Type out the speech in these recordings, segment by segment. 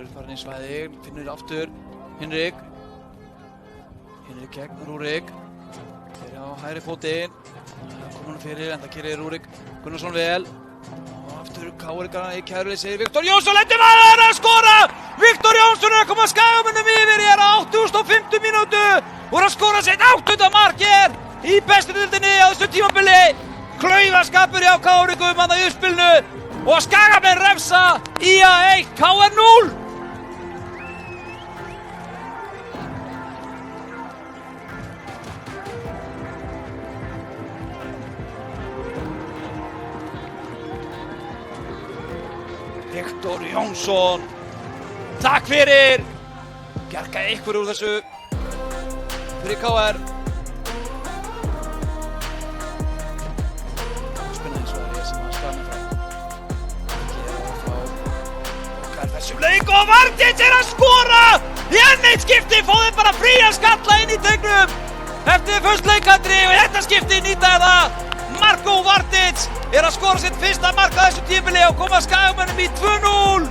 Valur farin í svæði, finnur aftur Hinrik gegn Rúrik. Fyrir á hægri fótinn. Kom hann fyrir, enda gerir Rúrik Gunnarsson vel. Og aftur KR í kæruleysi. Viktor Jónsson lendir maður að skora! Viktor Jónsson að koma Skagamönnum yfir hér á 85. mínútu. Og að skora sitt 8. mark hér í bestu deildinni á þessu tímabili. Klaufaskapur hjá KR-ingum þarna í uppspilinu. Og Skagamenn refsa IA 1, KR 0. Viktor Jónsson, takk fyrir, bjargaði ykkur úr þessu fyrir KR. Spinna eins og það er sem að Skagamenn frá. Okkar þessum leik og Vartins að skora! Í enn eitt skipti fóðu þeir bara frían skalla inn í teignum eftir fyrst leikandri og í þetta skipti nýta það. Marko Vartins að skora sitt fyrsta mark á þessu tímabili og koma Skagamönnum í 2-0.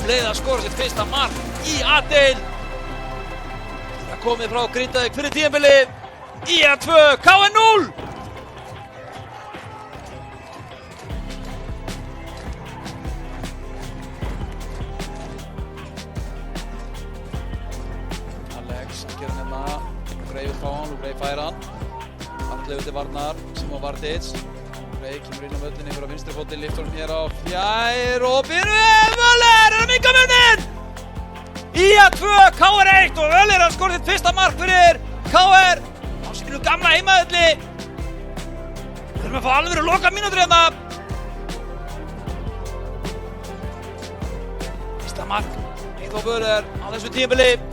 Leið að skora sitt fyrsta mark í A-deild. Það komið frá Grindavík fyrir tímabili. IA 2, KR 0. Alex gerir hérna. Greif frá hann og Greif fær hann. Arnleifur til varnar, Simon Vartins. Greif kemur inn á völlinn yfir á vinstri fótinn, lyftir hann hér á fjær og byrjuð Völler að minka muninn! IA 2, KR 1 og Völler að skora sitt fyrsta mark fyrir KR á sínu gamla heimavelli. Þurfum að fá alvöru loka mínútur hérna. Fyrsta mark Eyþór Völler á þessu tímabili.